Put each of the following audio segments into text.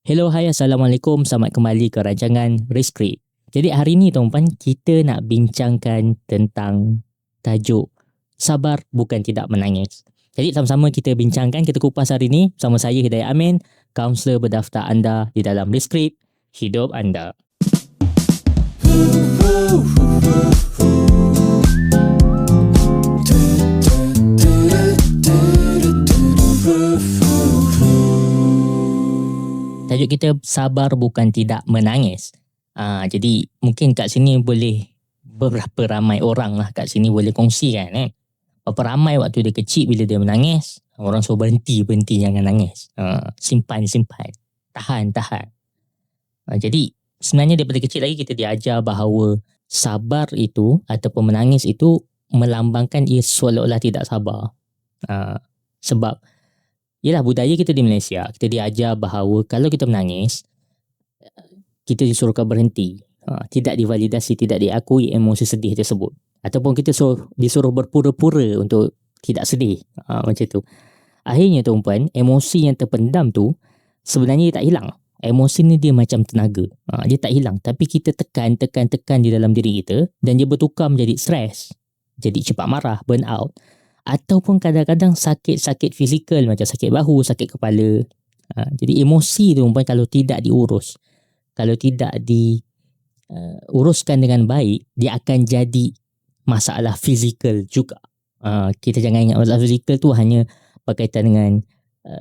Hello, hai, Assalamualaikum. Selamat kembali ke rancangan Rescript. Jadi hari ni tuan-puan, kita nak bincangkan tentang tajuk Sabar Bukan Tidak Menangis. Jadi sama-sama kita bincangkan, kita kupas hari ni bersama saya Hidayat Amin, kaunselor berdaftar anda di dalam Rescript Hidup Anda. Tajuk kita Sabar Bukan Tidak Menangis. Jadi mungkin kat sini boleh beberapa ramai orang lah kat sini boleh kongsikan berapa ramai waktu dia kecil bila dia menangis, orang suruh berhenti jangan nangis. Simpan, tahan. Jadi sebenarnya daripada kecil lagi kita diajar bahawa sabar itu ataupun menangis itu melambangkan ia seolah-olah tidak sabar. Sebab ialah budaya kita di Malaysia, kita diajar bahawa kalau kita menangis, kita disuruhkan berhenti. Tidak divalidasi, tidak diakui emosi sedih tersebut. Ataupun kita disuruh berpura-pura untuk tidak sedih. Macam tu. Akhirnya tuan-puan, emosi yang terpendam tu sebenarnya dia tak hilang. Emosi ni dia macam tenaga. Dia tak hilang. Tapi kita tekan di dalam diri kita dan dia bertukar menjadi stres. Jadi cepat marah, burn out. Ataupun kadang-kadang sakit fizikal macam sakit bahu, sakit kepala. Jadi emosi tu kalau tidak diurus, kalau tidak diuruskan dengan baik, dia akan jadi masalah fizikal juga. Kita jangan ingat masalah fizikal tu hanya berkaitan dengan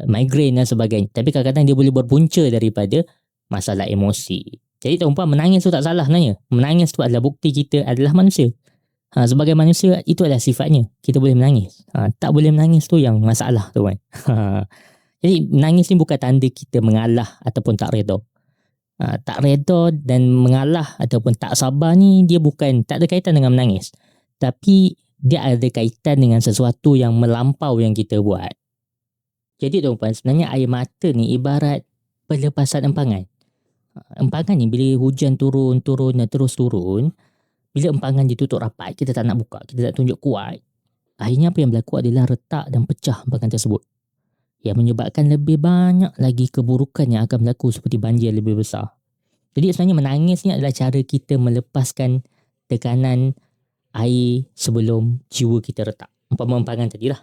migraine dan sebagainya. Tapi kadang-kadang dia boleh berpunca daripada masalah emosi. Jadi tuan-puan, menangis tu tak salah sebenarnya. Menangis tu adalah bukti kita adalah manusia. Sebagai manusia, itu adalah sifatnya. Kita boleh menangis. Tak boleh menangis tu yang masalah tu kan. Jadi menangis ni bukan tanda kita mengalah ataupun tak redha. Tak redha dan mengalah ataupun tak sabar ni dia bukan, tak ada kaitan dengan menangis. Tapi dia ada kaitan dengan sesuatu yang melampau yang kita buat. Jadi tuan-puan, sebenarnya air mata ni ibarat pelepasan empangan. Empangan ni bila hujan turun dan terus turun, bila empangan ditutup rapat, kita tak nak buka, kita tak tunjuk kuat. Akhirnya apa yang berlaku adalah retak dan pecah empangan tersebut. Yang menyebabkan lebih banyak lagi keburukan yang akan berlaku seperti banjir lebih besar. Jadi sebenarnya menangis ni adalah cara kita melepaskan tekanan air sebelum jiwa kita retak. Empangan tadi lah.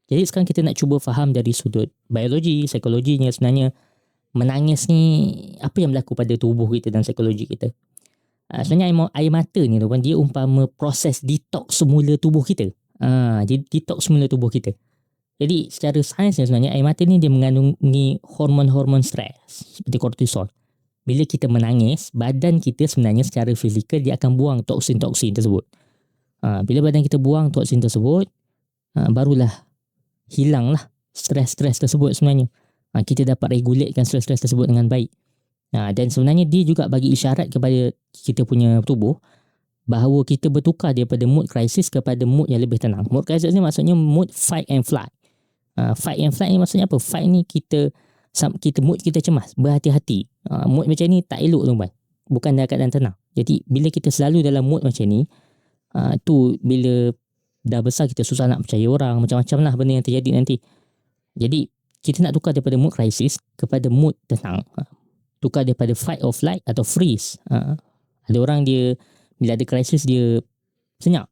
Jadi sekarang kita nak cuba faham dari sudut biologi, psikologinya sebenarnya menangis ni apa yang berlaku pada tubuh kita dan psikologi kita. Sebenarnya air mata ni tuan, dia umpama proses detox semula tubuh kita. Jadi detox semula tubuh kita. Jadi secara sainsnya sebenarnya air mata ni dia mengandungi hormon-hormon stres seperti kortisol. Bila kita menangis, badan kita sebenarnya secara fizikal dia akan buang toksin-toksin tersebut. Bila badan kita buang toksin tersebut, barulah hilanglah stres-stres tersebut sebenarnya. Kita dapat regulatekan stres-stres tersebut dengan baik. Dan sebenarnya dia juga bagi isyarat kepada kita punya tubuh bahawa kita bertukar daripada mood crisis kepada mood yang lebih tenang. Mood crisis ni maksudnya mood fight and flight. Fight and flight ni maksudnya apa? Fight ni kita mood kita cemas, berhati-hati. Mood macam ni tak elok tuan-tuan. Bukan dalam keadaan tenang. Jadi bila kita selalu dalam mood macam ni, tu bila dah besar kita susah nak percaya orang, macam-macam lah benda yang terjadi nanti. Jadi kita nak tukar daripada mood crisis kepada mood tenang. Tukar daripada fight or flight atau freeze. Ada orang dia bila ada krisis dia senyap.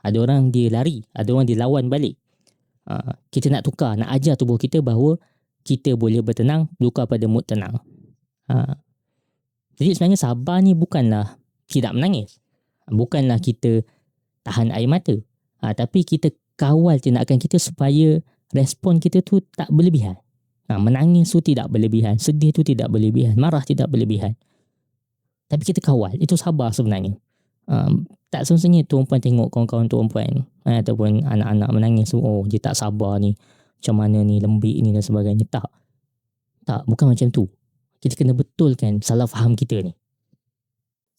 Ada orang dia lari. Ada orang dia lawan balik. Kita nak tukar, nak ajar tubuh kita bahawa kita boleh bertenang, tukar pada mood tenang. Jadi sebenarnya sabar ni bukanlah tidak menangis. Bukanlah kita tahan air mata. Tapi kita kawal tindakan kita supaya respon kita tu tak berlebihan. Menangis tu tidak berlebihan, sedih tu tidak berlebihan, marah tidak berlebihan. Tapi kita kawal, itu sabar sebenarnya. Tak semestinya tuan-puan tengok kawan-kawan tuan-puan ataupun anak-anak menangis, oh dia tak sabar ni, macam mana ni, lembik ni dan sebagainya. Tak, bukan macam tu. Kita kena betulkan salah faham kita ni.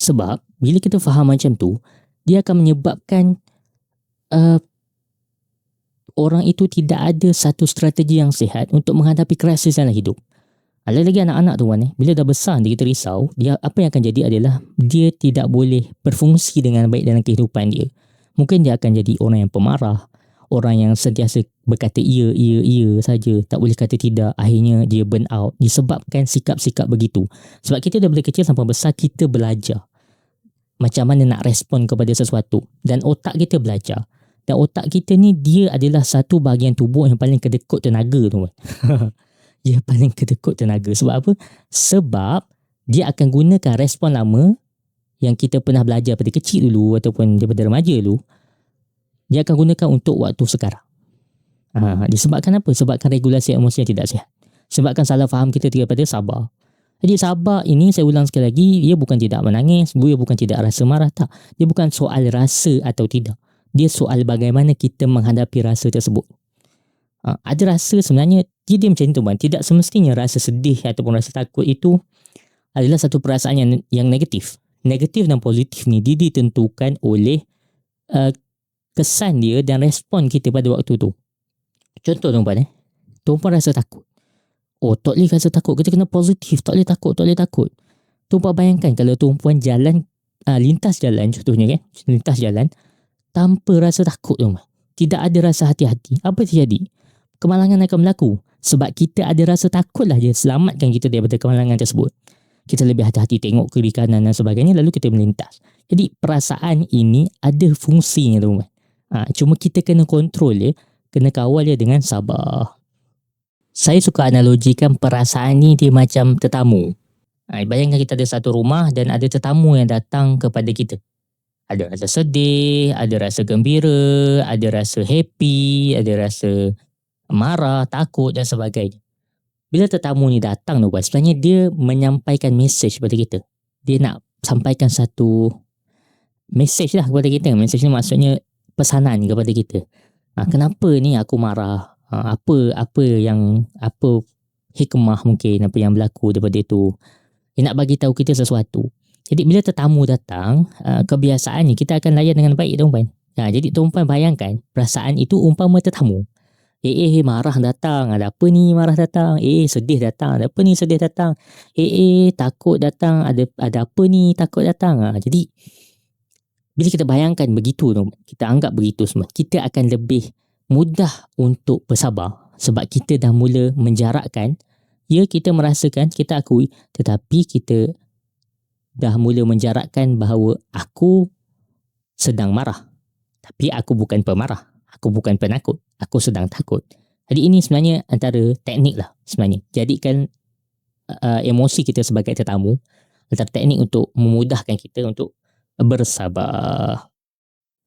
Sebab bila kita faham macam tu, dia akan menyebabkan orang itu tidak ada satu strategi yang sihat untuk menghadapi krisis dalam hidup. Lagi-lagi anak-anak tu bila dah besar dia kita risau, dia apa yang akan jadi adalah dia tidak boleh berfungsi dengan baik dalam kehidupan dia. Mungkin dia akan jadi orang yang pemarah, orang yang sentiasa berkata ya saja, tak boleh kata tidak, akhirnya dia burn out disebabkan sikap-sikap begitu. Sebab kita daripada kecil sampai besar kita belajar macam mana nak respon kepada sesuatu, dan otak kita belajar, dan otak kita ni dia adalah satu bahagian tubuh yang paling kedekut tenaga tu. Dia paling kedekut tenaga. Sebab apa? Sebab dia akan gunakan respon lama yang kita pernah belajar pada kecil dulu ataupun daripada remaja dulu, dia akan gunakan untuk waktu sekarang. Disebabkan apa? Sebabkan regulasi emosi yang tidak sihat. Sebabkan salah faham kita daripada sabar. Jadi sabar ini, saya ulang sekali lagi, dia bukan tidak menangis, dia bukan tidak rasa marah, tak. Dia bukan soal rasa atau tidak. Dia soal bagaimana kita menghadapi rasa tersebut. Ada rasa sebenarnya, dia macam tu kan. Tidak semestinya rasa sedih ataupun rasa takut itu adalah satu perasaan yang negatif. Negatif dan positif ni dia ditentukan oleh kesan dia dan respon kita pada waktu tu. Contoh tuan-puan, tuan-puan rasa takut. Oh, tak boleh rasa takut, kita kena positif, tak boleh takut. Tuan-puan bayangkan kalau tuan-puan jalan, lintas jalan contohnya kan, lintas jalan tanpa rasa takut tuan-puan. Tidak ada rasa hati-hati. Apa terjadi? Kemalangan akan berlaku. Sebab kita ada rasa takutlah dia selamatkan kita daripada kemalangan tersebut. Kita lebih hati-hati tengok kiri kanan dan sebagainya, lalu kita melintas. Jadi perasaan ini ada fungsinya tuan-puan. Cuma kita kena kontrol dia, kena kawal dia dengan sabar. Saya suka analogikan perasaan ni dia macam tetamu. Bayangkan kita ada satu rumah dan ada tetamu yang datang kepada kita. Ada rasa sedih, ada rasa gembira, ada rasa happy, ada rasa marah, takut dan sebagainya. Bila tetamu ni datang tu, sebenarnya dia menyampaikan mesej kepada kita. Dia nak sampaikan satu mesej lah kepada kita. Mesej ni maksudnya pesanan kepada kita. Kenapa ni aku marah? Apa hikmah mungkin apa yang berlaku daripada itu. Dia nak bagi tahu kita sesuatu. Jadi bila tetamu datang, kebiasaannya kita akan layan dengan baik tuan-puan. Jadi tuan-puan bayangkan perasaan itu umpama tetamu. Marah datang, ada apa ni marah datang. Sedih datang, ada apa ni sedih datang. Takut datang, ada apa ni takut datang. Jadi bila kita bayangkan begitu, kita anggap begitu semua, kita akan lebih mudah untuk bersabar sebab kita dah mula menjarakkan. Ya, kita merasakan, kita akui, tetapi kita dah mula menjarakkan bahawa aku sedang marah, tapi aku bukan pemarah, aku bukan penakut, aku sedang takut. Jadi ini sebenarnya antara teknik lah sebenarnya. Jadikan emosi kita sebagai tetamu, antara teknik untuk memudahkan kita untuk bersabar.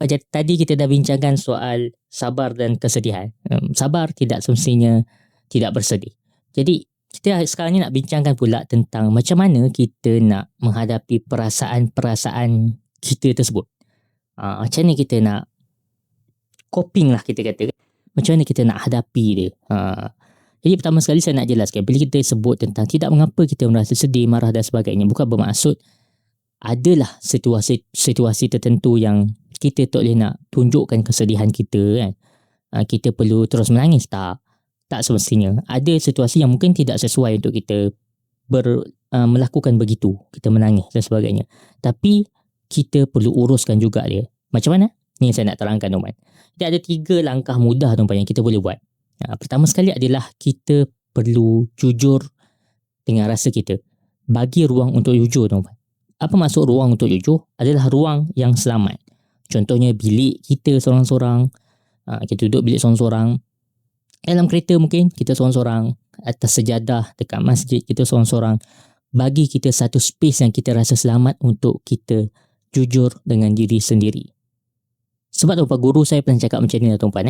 Tadi kita dah bincangkan soal sabar dan kesedihan. Sabar tidak semestinya tidak bersedih. Jadi kita sekarang ni nak bincangkan pula tentang macam mana kita nak menghadapi perasaan-perasaan kita tersebut. Macam mana kita nak coping lah kita kata. Macam mana kita nak hadapi dia. Jadi pertama sekali saya nak jelaskan, bila kita sebut tentang tidak mengapa kita merasa sedih, marah dan sebagainya, bukan bermaksud adalah situasi tertentu yang kita tak boleh nak tunjukkan kesedihan kita kan. Kita perlu terus menangis, tak semestinya. Ada situasi yang mungkin tidak sesuai untuk kita melakukan begitu, kita menangis dan sebagainya. Tapi kita perlu uruskan juga dia. Macam mana? Ni saya nak terangkan tuan-puan. Dia ada 3 langkah mudah tuan-puan yang kita boleh buat. Pertama sekali adalah kita perlu jujur dengan rasa kita. Bagi ruang untuk jujur tuan-puan. Apa maksud ruang untuk jujur? Adalah ruang yang selamat. Contohnya bilik kita seorang-seorang, kita duduk bilik seorang-seorang. Dalam kereta mungkin kita seorang-seorang, atas sejadah dekat masjid kita seorang-seorang. Bagi kita satu space yang kita rasa selamat untuk kita jujur dengan diri sendiri. Sebab tuan-puan, guru saya pernah cakap macam ni lah tuan-puan.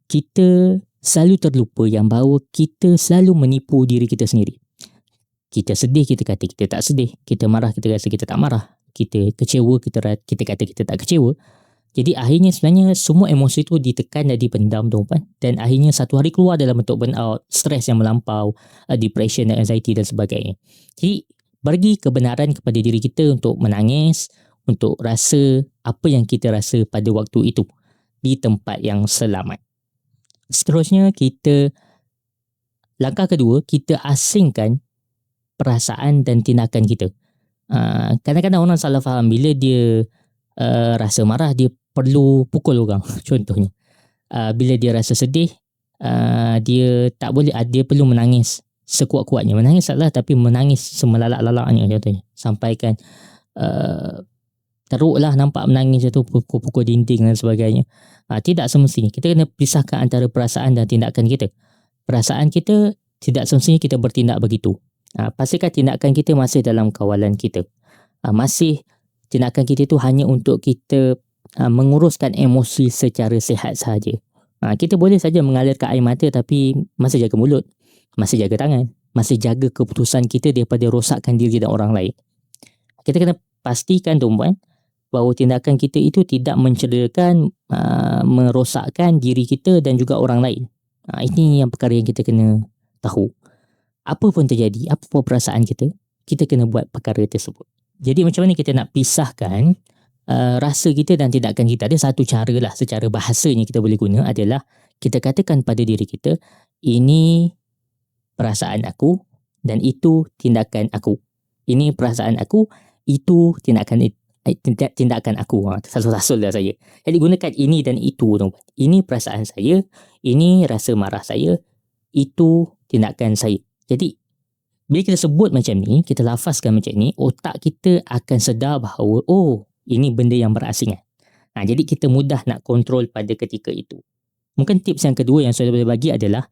Kita selalu terlupa yang bahawa kita selalu menipu diri kita sendiri. Kita sedih, kita kata kita tak sedih. Kita marah, kita rasa kita tak marah. Kita kecewa, kita kata kita tak kecewa. Jadi akhirnya sebenarnya semua emosi itu ditekan dan dipendam tuan-puan. Dan akhirnya satu hari keluar dalam bentuk burnout, stres yang melampau, depression dan anxiety dan sebagainya. Jadi bagi kebenaran kepada diri kita untuk menangis, untuk rasa apa yang kita rasa pada waktu itu di tempat yang selamat. Seterusnya langkah kedua, kita asingkan perasaan dan tindakan kita. Kadang-kadang orang salah faham bila dia rasa marah dia perlu pukul orang contohnya. bila dia rasa sedih, dia tak boleh, dia perlu menangis sekuat-kuatnya. Menangis taklah, tapi menangis semelalak-lalaknya contohnya. Sampaikan teruklah nampak menangis tu, pukul-pukul dinding dan sebagainya. Tidak semestinya. Kita kena pisahkan antara perasaan dan tindakan kita. Perasaan kita tidak semestinya kita bertindak begitu. Pastikan tindakan kita masih dalam kawalan kita. Masih tindakan kita itu hanya untuk kita menguruskan emosi secara sihat sahaja. Kita boleh saja mengalirkan air mata tapi masih jaga mulut, masih jaga tangan, masih jaga keputusan kita daripada rosakkan diri dan orang lain. Kita kena pastikan tuan-puan bahawa tindakan kita itu tidak mencederakan, merosakkan diri kita dan juga orang lain. Ini yang perkara yang kita kena tahu. Apa pun terjadi, apa pun perasaan kita, kita kena buat perkara tersebut. Jadi macam mana kita nak pisahkan rasa kita dan tindakan kita? Ada satu cara lah, secara bahasanya kita boleh guna adalah kita katakan pada diri kita, ini perasaan aku dan itu tindakan aku. Ini perasaan aku, itu tindakan aku. Sasul-sasul dah saya. Jadi gunakan ini dan itu. Ini perasaan saya, ini rasa marah saya, itu tindakan saya. Jadi bila kita sebut macam ni, kita lafazkan macam ni, otak kita akan sedar bahawa ini benda yang berasingan. Jadi kita mudah nak kontrol pada ketika itu. Mungkin tips yang kedua yang saya boleh bagi adalah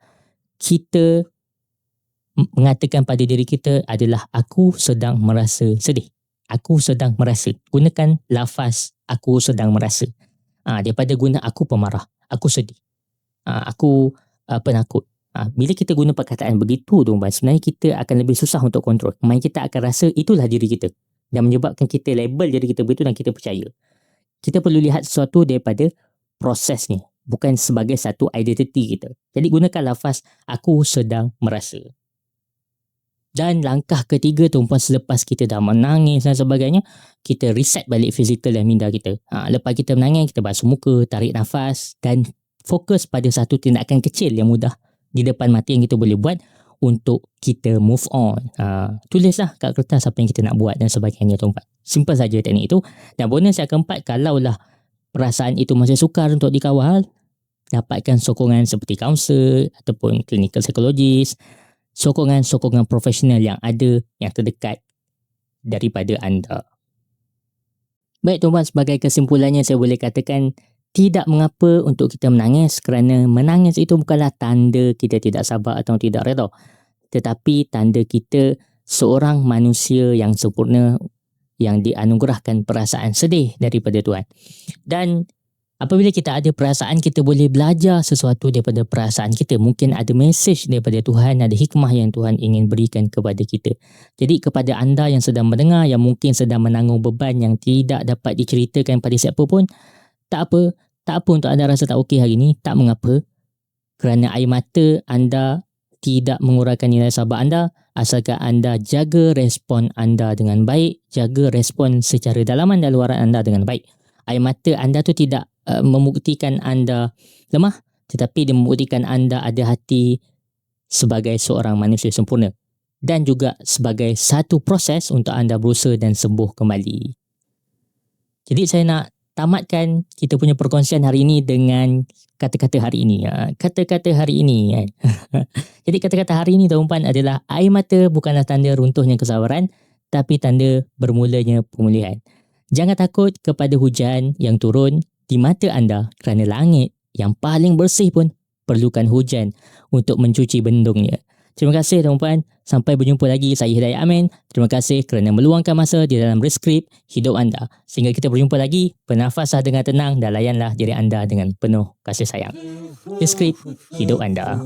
kita mengatakan pada diri kita adalah aku sedang merasa sedih. Aku sedang merasa. Gunakan lafaz aku sedang merasa. Daripada guna aku pemarah, aku sedih, aku penakut. Bila kita guna perkataan begitu tu, sebenarnya kita akan lebih susah untuk kontrol. Main kita akan rasa itulah diri kita dan menyebabkan kita label diri kita begitu dan kita percaya. Kita perlu lihat sesuatu daripada prosesnya, bukan sebagai satu identiti kita. Jadi gunakan lafaz aku sedang merasa. Dan langkah ketiga tu, selepas kita dah menangis dan sebagainya, kita reset balik fizikal dan minda kita. Lepas kita menangis, kita basuh muka, tarik nafas dan fokus pada satu tindakan kecil yang mudah di depan mata yang kita boleh buat untuk kita move on. Tulislah kat kertas apa yang kita nak buat dan sebagainya tuan-puan. Simple saja teknik itu. Dan bonus yang keempat, kalaulah perasaan itu masih sukar untuk dikawal, dapatkan sokongan seperti kaunselor ataupun clinical psychologist, sokongan-sokongan profesional yang ada, yang terdekat daripada anda. Baik tuan-tuan, sebagai kesimpulannya saya boleh katakan tidak mengapa untuk kita menangis, kerana menangis itu bukanlah tanda kita tidak sabar atau tidak reda, tetapi tanda kita seorang manusia yang sempurna yang dianugerahkan perasaan sedih daripada Tuhan. Dan apabila kita ada perasaan, kita boleh belajar sesuatu daripada perasaan kita. Mungkin ada mesej daripada Tuhan, ada hikmah yang Tuhan ingin berikan kepada kita. Jadi kepada anda yang sedang mendengar, yang mungkin sedang menanggung beban yang tidak dapat diceritakan pada siapa pun, tak apa untuk anda rasa tak okey hari ini, tak mengapa. Kerana air mata anda tidak mengurangkan nilai sabar anda, asalkan anda jaga respon anda dengan baik, jaga respon secara dalaman dan luaran anda dengan baik. Air mata anda tu tidak membuktikan anda lemah, tetapi dia membuktikan anda ada hati sebagai seorang manusia sempurna dan juga sebagai satu proses untuk anda berusaha dan sembuh kembali. Jadi saya nak tamatkan kita punya perkongsian hari ini dengan kata-kata hari ini. Kata-kata hari ini kan. Jadi kata-kata hari ini tuan-puan adalah air mata bukanlah tanda runtuhnya kesabaran, tapi tanda bermulanya pemulihan. Jangan takut kepada hujan yang turun di mata anda, kerana langit yang paling bersih pun perlukan hujan untuk mencuci bendungnya. Terima kasih tuan-puan. Sampai berjumpa lagi. Saya Hidayat Amin. Terima kasih kerana meluangkan masa di dalam Reskrip hidup anda. Sehingga kita berjumpa lagi. Bernafaslah dengan tenang dan layanlah diri anda dengan penuh kasih sayang. Reskrip hidup anda.